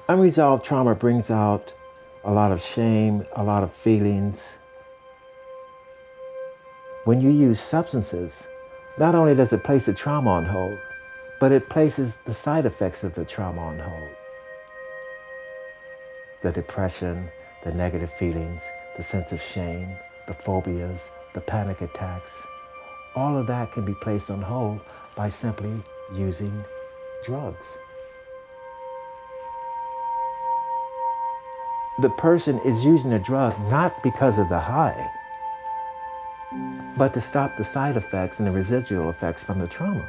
Unresolved trauma brings out a lot of shame, a lot of feelings. When you use substances, not only does it place the trauma on hold, but it places the side effects of the trauma on hold. The depression, the negative feelings, the sense of shame, the phobias, the panic attacks, all of that can be placed on hold by simply using drugs. The person is using a drug not because of the high, but to stop the side effects and the residual effects from the trauma.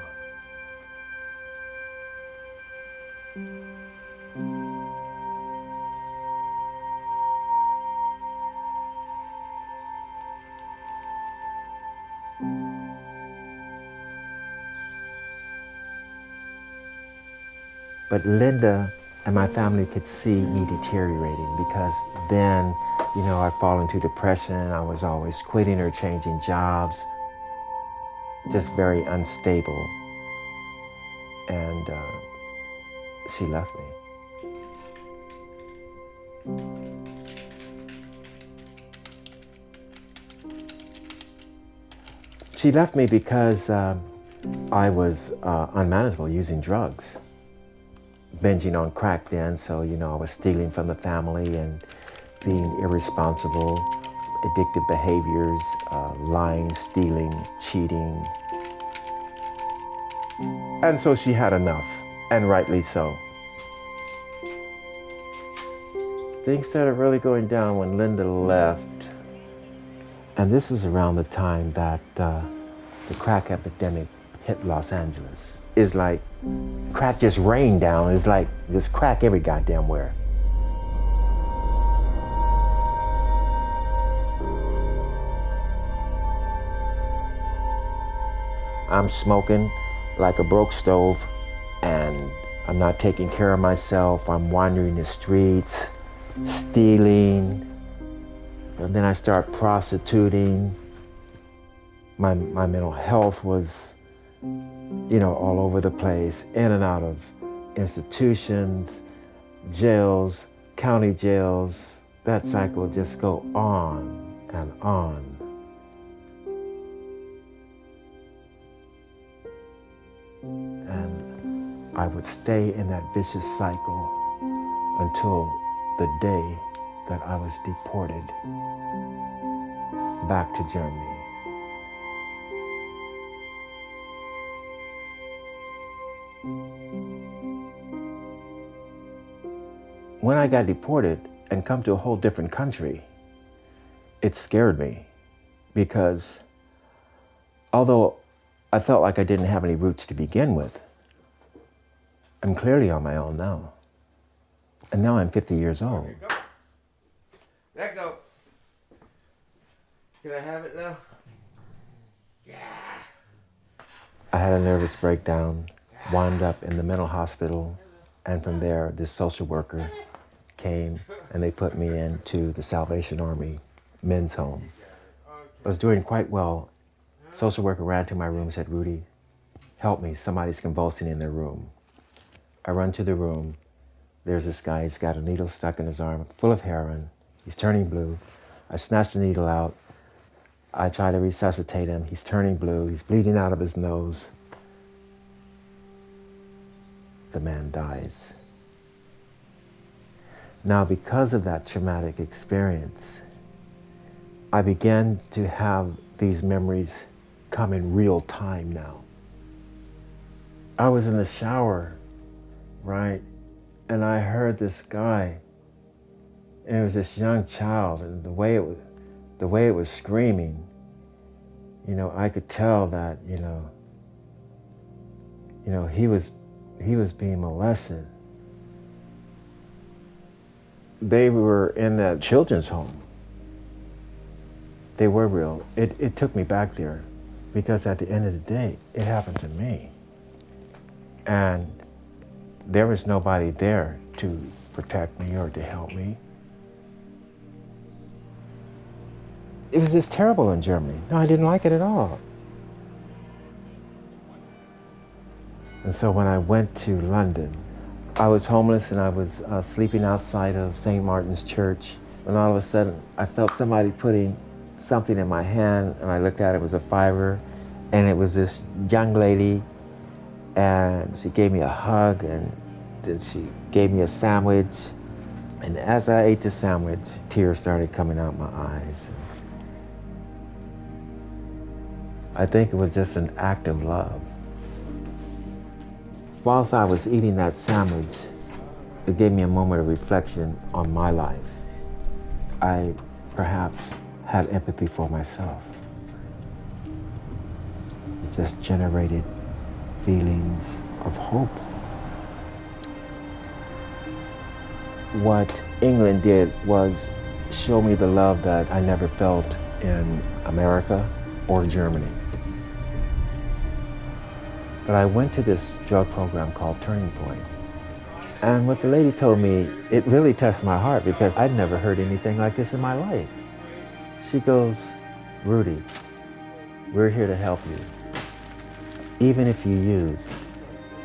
But Linda and my family could see me deteriorating because then, I'd fall into depression. I was always quitting or changing jobs, just very unstable. And she left me. She left me because I was unmanageable using drugs. Binging on crack then, so I was stealing from the family and being irresponsible, addictive behaviors, lying, stealing, cheating. And so she had enough, and rightly so. Things started really going down when Linda left. And this was around the time that the crack epidemic hit Los Angeles. It's like crack just rained down. It's like there's crack every goddamn where. I'm smoking like a broke stove, and I'm not taking care of myself. I'm wandering the streets, stealing, and then I start prostituting. My mental health was all over the place, in and out of institutions, jails, county jails. That cycle would just go on and on. And I would stay in that vicious cycle until the day that I was deported back to Germany. When I got deported and come to a whole different country, it scared me because although I felt like I didn't have any roots to begin with, I'm clearly on my own now. And now I'm 50 years old. Let go. Can I have it now? Yeah. I had a nervous breakdown, wound up in the mental hospital, and from there, this social worker came and they put me into the Salvation Army men's home. I was doing quite well. Social worker ran to my room and said, "Rudi, help me, somebody's convulsing in their room." I run to the room. There's this guy, he's got a needle stuck in his arm, full of heroin. He's turning blue. I snatch the needle out. I try to resuscitate him. He's turning blue. He's bleeding out of his nose. The man dies. Now, because of that traumatic experience, I began to have these memories come in real time now. I was in the shower, right? And I heard this guy, and it was this young child, and the way it was screaming, I could tell that, he was being molested. They were in that children's home. They were real. It took me back there because at the end of the day, it happened to me. And there was nobody there to protect me or to help me. It was just terrible in Germany. No, I didn't like it at all. And so when I went to London, I was homeless and I was sleeping outside of St. Martin's Church. And all of a sudden, I felt somebody putting something in my hand, and I looked at it, it was a fiver, and it was this young lady, and she gave me a hug, and then she gave me a sandwich. And as I ate the sandwich, tears started coming out my eyes. I think it was just an act of love. Whilst I was eating that sandwich, it gave me a moment of reflection on my life. I perhaps had empathy for myself. It just generated feelings of hope. What England did was show me the love that I never felt in America or Germany. But I went to this drug program called Turning Point. And what the lady told me, it really touched my heart because I'd never heard anything like this in my life. She goes, Rudy, we're here to help you. Even if you use,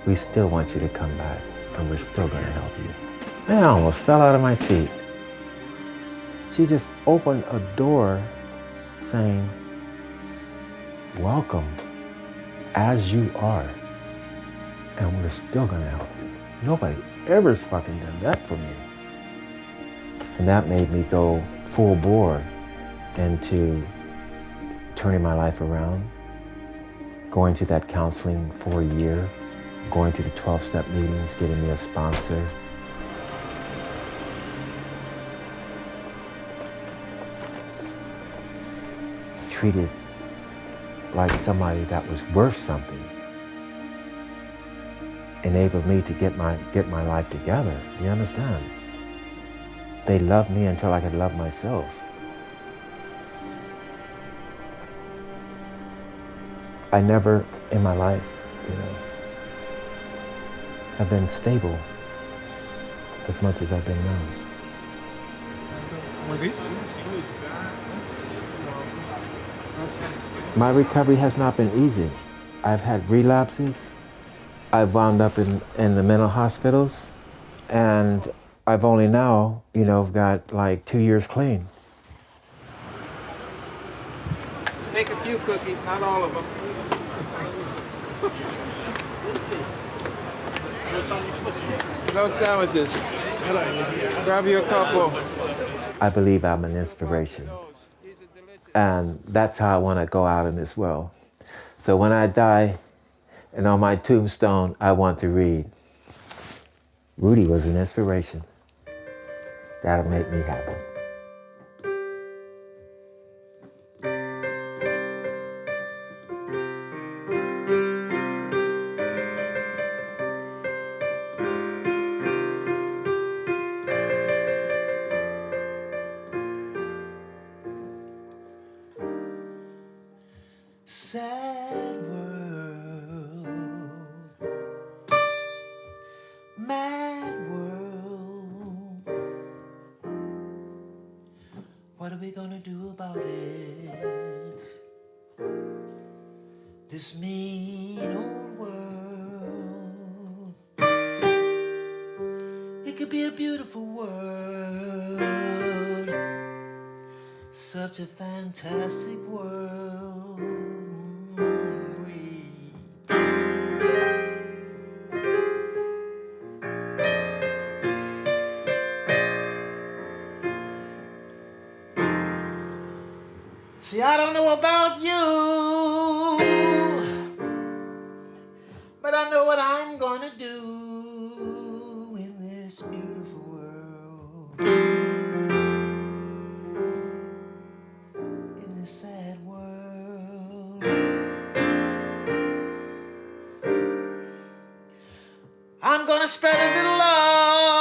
we still want you to come back and we're still gonna help you. I almost fell out of my seat. She just opened a door saying, welcome as you are, and we're still gonna help you. Nobody ever's fucking done that for me. And that made me go full bore into turning my life around, going to that counseling for a year, going to the 12-step meetings, getting me a sponsor. Treated like somebody that was worth something. Enabled me to get my life together. You understand? They loved me until I could love myself. I never in my life, have been stable as much as I've been now. My recovery has not been easy. I've had relapses. I've wound up in the mental hospitals, and I've only now, got like 2 years clean. Take a few cookies, not all of them. No sandwiches. Grab you a couple. I believe I'm an inspiration, and that's how I want to go out in this world. So when I die, and on my tombstone, I want to read, Rudi was an inspiration. That'll make me happy. Sad world, mad world, what are we gonna do about it? This mean old world, it could be a beautiful world, such a fantastic world. See, I don't know about you, but I know what I'm gonna do in this beautiful world, in this sad world. I'm gonna spread a little love